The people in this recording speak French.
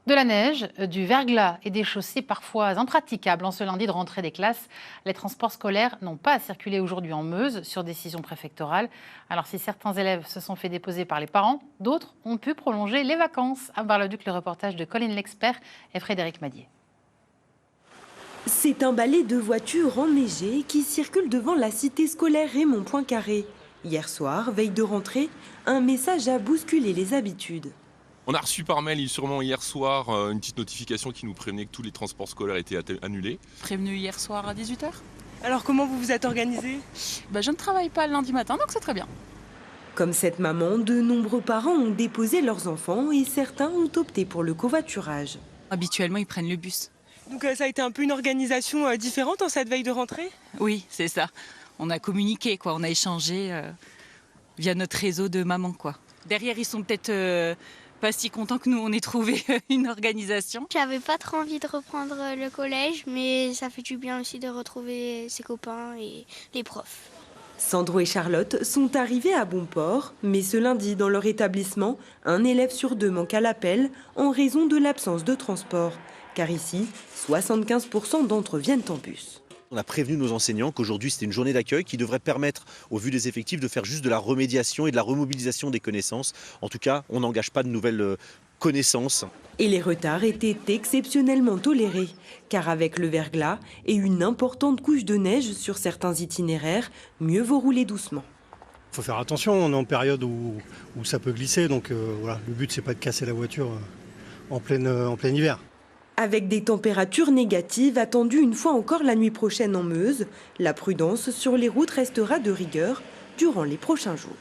De la neige, du verglas et des chaussées parfois impraticables en ce lundi de rentrée des classes. Les transports scolaires n'ont pas à circuler aujourd'hui en Meuse sur décision préfectorale. Alors si certains élèves se sont fait déposer par les parents, d'autres ont pu prolonger les vacances. À Bar-le-Duc, le reportage de Colline L'Expert et Frédéric Madier. C'est un balai de voitures enneigées qui circule devant la cité scolaire Raymond Poincaré. Hier soir, veille de rentrée, un message a bousculé les habitudes. On a reçu par mail sûrement hier soir une petite notification qui nous prévenait que tous les transports scolaires étaient annulés. Prévenu hier soir à 18h. Alors comment vous vous êtes organisé? Je ne travaille pas le lundi matin, donc c'est très bien. Comme cette maman, de nombreux parents ont déposé leurs enfants et certains ont opté pour le covoiturage. Habituellement, ils prennent le bus. Donc ça a été un peu une organisation différente en cette veille de rentrée? Oui, c'est ça. On a communiqué, quoi. On a échangé via notre réseau de mamans, quoi. Derrière, ils sont peut-être pas si contents que nous, on ait trouvé une organisation. J'avais pas trop envie de reprendre le collège, mais ça fait du bien aussi de retrouver ses copains et les profs. Sandro et Charlotte sont arrivés à bon port, mais ce lundi, dans leur établissement, un élève sur deux manque à l'appel en raison de l'absence de transport. Car ici, 75% d'entre eux viennent en bus. On a prévenu nos enseignants qu'aujourd'hui c'était une journée d'accueil qui devrait permettre, au vu des effectifs, de faire juste de la remédiation et de la remobilisation des connaissances. En tout cas, on n'engage pas de nouvelles connaissances. Et les retards étaient exceptionnellement tolérés, car avec le verglas et une importante couche de neige sur certains itinéraires, mieux vaut rouler doucement. Il faut faire attention, on est en période où ça peut glisser, donc voilà, le but c'est pas de casser la voiture en plein hiver. Avec des températures négatives attendues une fois encore la nuit prochaine en Meuse, la prudence sur les routes restera de rigueur durant les prochains jours.